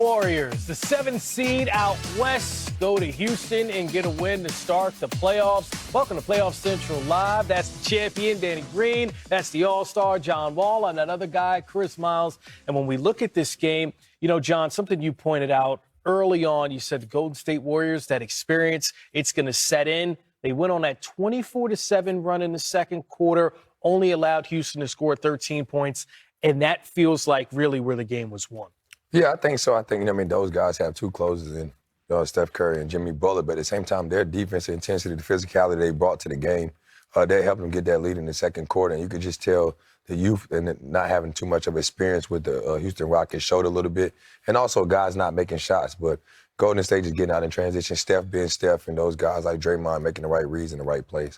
Warriors, the 7th seed out west, go to Houston and get a win to start the playoffs. Welcome to Playoff Central Live. That's the champion, Danny Green. That's the all-star, John Wall, and that other guy, Chris Miles. And when we look at this game, you know, John, something you pointed out early on, you said the Golden State Warriors, that experience, it's going to set in. They went on that 24-7 run in the second quarter, only allowed Houston to score 13 points, and that feels like really where the game was won. Yeah, I think so. I think, those guys have two closers in Steph Curry and Jimmy Butler, but at the same time, their defensive intensity, the physicality they brought to the game, they helped them get that lead in the second quarter. And you could just tell the youth and not having too much of experience with the Houston Rockets showed a little bit. And also guys not making shots, but Golden State is getting out in transition. Steph being Steph, and those guys like Draymond making the right reads in the right place.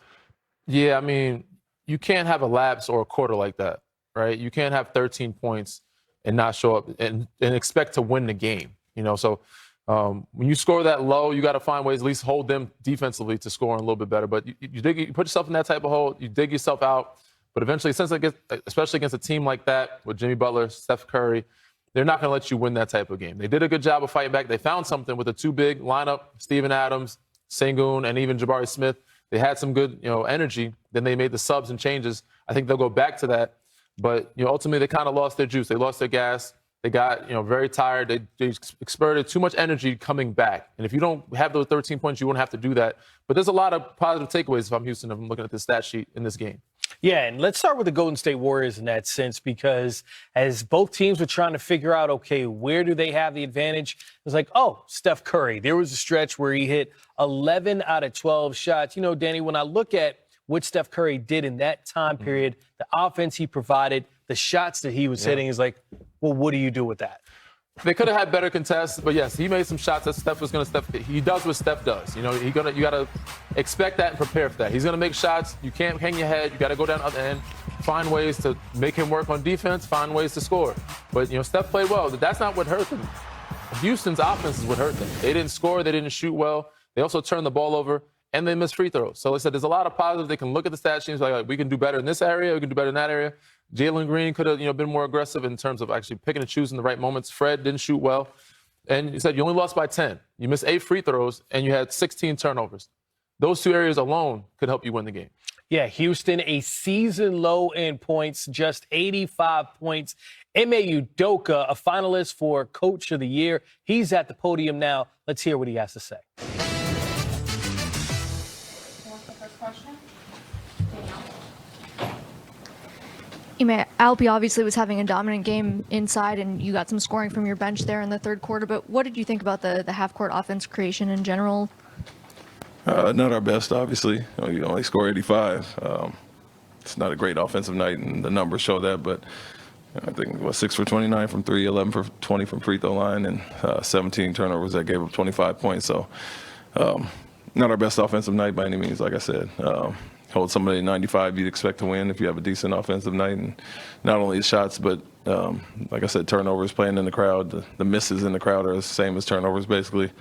Yeah, I mean, you can't have a lapse or a quarter like that, right? You can't have 13 points and not show up and expect to win the game, So when you score that low, you got to find ways at least hold them defensively to score a little bit better. But you put yourself in that type of hole, you dig yourself out. But eventually, especially against a team like that with Jimmy Butler, Steph Curry, they're not going to let you win that type of game. They did a good job of fighting back. They found something with the two big lineup, Steven Adams, Sengun, and even Jabari Smith. They had some good, energy. Then they made the subs and changes. I think they'll go back to that. But, ultimately they kind of lost their juice. They lost their gas. They got, very tired. They exerted too much energy coming back. And if you don't have those 13 points, you won't have to do that. But there's a lot of positive takeaways if I'm Houston, if I'm looking at the stat sheet in this game. Yeah, and let's start with the Golden State Warriors in that sense, because as both teams were trying to figure out, okay, where do they have the advantage? It was like, oh, Steph Curry. There was a stretch where he hit 11 out of 12 shots. Danny, when I look at what Steph Curry did in that time period, the offense he provided, the shots that he was hitting is like, well, what do you do with that? They could have had better contests, but yes, he made some shots that Steph was going to step. He does what Steph does. You got to expect that and prepare for that. He's going to make shots. You can't hang your head. You got to go down the other end, find ways to make him work on defense, find ways to score. But Steph played well. That's not what hurt them. Houston's offense is what hurt them. They didn't score. They didn't shoot well. They also turned the ball over. And they missed free throws. So like I said, there's a lot of positives. They can look at the stat sheets like we can do better in this area, we can do better in that area. Jalen Green could have, been more aggressive in terms of actually picking and choosing the right moments. Fred didn't shoot well. And you said you only lost by 10. You missed 8 free throws, and you had 16 turnovers. Those two areas alone could help you win the game. Yeah, Houston, a season low in points, just 85 points. Ime Udoka, a finalist for Coach of the Year. He's at the podium now. Let's hear what he has to say. Alpi obviously was having a dominant game inside, and you got some scoring from your bench there in the third quarter. But what did you think about the half-court offense creation in general? Not our best, obviously. You only score 85. It's not a great offensive night, and the numbers show that. But I think 6 for 29 from 3, 11 for 20 from free throw line, and 17 turnovers that gave up 25 points. So not our best offensive night by any means, like I said. Hold somebody at 95, you'd expect to win if you have a decent offensive night. And not only shots, but like I said, turnovers, playing in the crowd. The misses in the crowd are the same as turnovers, basically.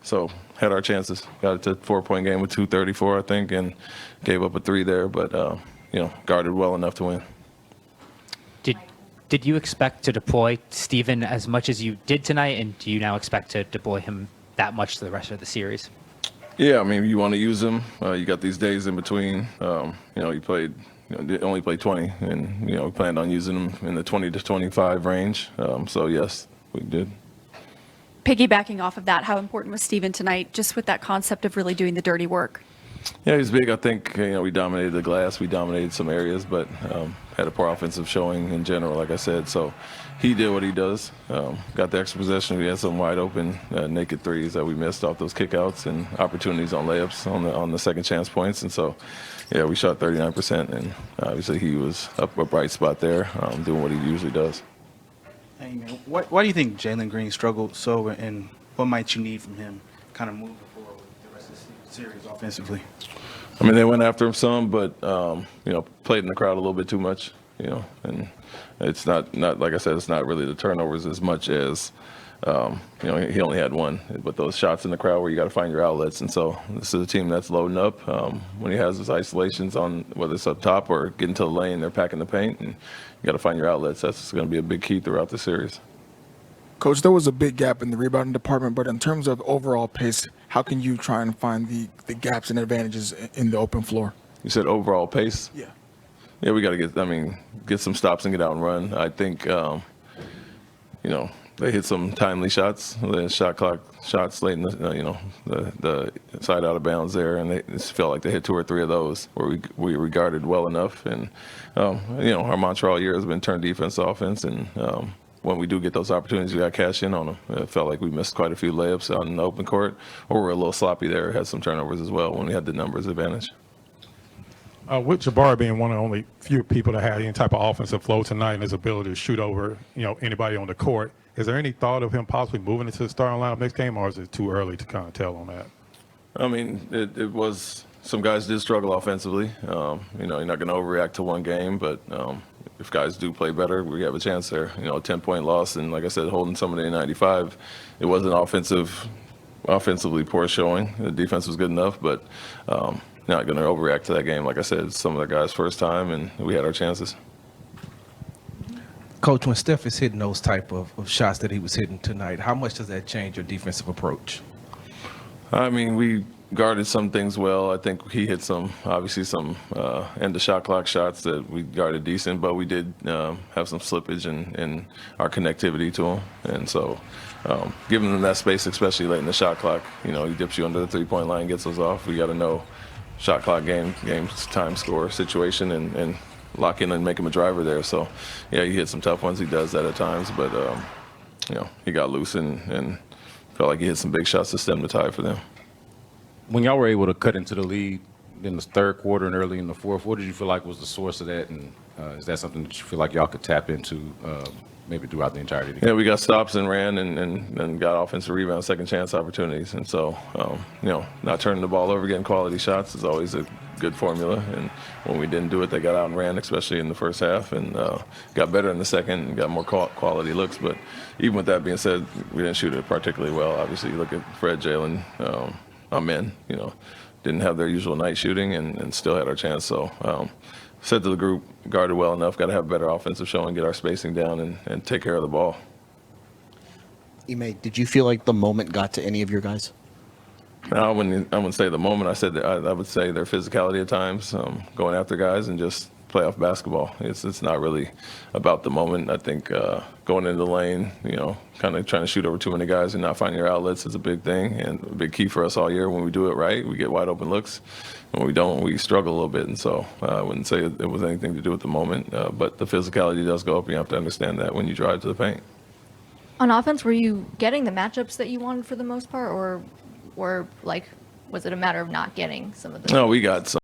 So had our chances. Got it to a 4-point game with 2:34, I think, and gave up a 3 there, but, guarded well enough to win. Did you expect to deploy Steven as much as you did tonight, and do you now expect to deploy him that much to the rest of the series? Yeah, I mean, you want to use him. You got these days in between. He played, only played 20, and, we planned on using him in the 20 to 25 range. So, yes, we did. Piggybacking off of that, how important was Steven tonight, just with that concept of really doing the dirty work? Yeah, he's big. I think, we dominated the glass. We dominated some areas, but had a poor offensive showing in general, like I said. So he did what he does. Got the extra possession. We had some wide open, naked threes that we missed off those kickouts and opportunities on layups on the second chance points. And so, yeah, we shot 39%, and obviously he was up a bright spot there, doing what he usually does. Hey, man, why do you think Jalen Green struggled so, and what might you need from him kind of moving forward with the rest of the series offensively? I mean, they went after him some, but, played in the crowd a little bit too much, and it's not like I said, it's not really the turnovers as much as, he only had one, but those shots in the crowd where you got to find your outlets. And so this is a team that's loading up. When he has his isolations on, whether it's up top or getting to the lane, they're packing the paint, and you got to find your outlets. That's going to be a big key throughout the series. Coach, there was a big gap in the rebounding department, but in terms of overall pace, how can you try and find the gaps and advantages in the open floor? You said overall pace? Yeah. Yeah, we got to get some stops and get out and run. I think, they hit some timely shots, the shot clock shots late in the side out of bounds there, and they just felt like they hit 2 or 3 of those where we regarded well enough. And, our mantra all year has been turn defense to offense, and when we do get those opportunities, we got to cash in on them. It felt like we missed quite a few layups out in the open court, or we're a little sloppy there, had some turnovers as well when we had the numbers advantage. With Jabari being one of the only few people that had any type of offensive flow tonight and his ability to shoot over, anybody on the court, is there any thought of him possibly moving into the starting lineup next game, or is it too early to kind of tell on that? I mean, it was some guys did struggle offensively. You're not going to overreact to one game, but if guys do play better, we have a chance there. A 10-point loss, and like I said, holding somebody in 95, it wasn't offensively poor showing. The defense was good enough, but not going to overreact to that game. Like I said, it's some of the guys' first time, and we had our chances. Coach, when Steph is hitting those type of shots that he was hitting tonight, how much does that change your defensive approach? I mean, we guarded some things well. I think he hit some end of shot clock shots that we guarded decent, but we did have some slippage in our connectivity to him. And so giving them that space, especially late in the shot clock, he dips you under the three-point line, gets those off. We got to know shot clock game time score situation and lock in and make him a driver there. So, yeah, he hit some tough ones. He does that at times, but, he got loose and felt like he hit some big shots to stem the tide for them. When y'all were able to cut into the lead in the third quarter and early in the fourth, what did you feel like was the source of that? And is that something that you feel like y'all could tap into maybe throughout the entirety of the game? Yeah, we got stops and ran and got offensive rebound, second chance opportunities. And so, not turning the ball over, getting quality shots is always a good formula. And when we didn't do it, they got out and ran, especially in the first half, and got better in the second and got more quality looks. But even with that being said, we didn't shoot it particularly well. Obviously, you look at Fred, Jalen, Amen, didn't have their usual night shooting and still had our chance. So said to the group, guarded well enough, got to have better offensive showing, get our spacing down and take care of the ball. Ime, did you feel like the moment got to any of your guys? No, I wouldn't say the moment. I said that I would say their physicality at times, going after guys and just playoff basketball. It's not really about the moment. I think going into the lane, kind of trying to shoot over too many guys and not finding your outlets is a big thing and a big key for us all year. When we do it right, we get wide open looks. When we don't, we struggle a little bit. And so I wouldn't say it was anything to do with the moment, but the physicality does go up. You have to understand that when you drive to the paint. On offense, were you getting the matchups that you wanted for the most part, or was it a matter of not getting some of the? No, we got some.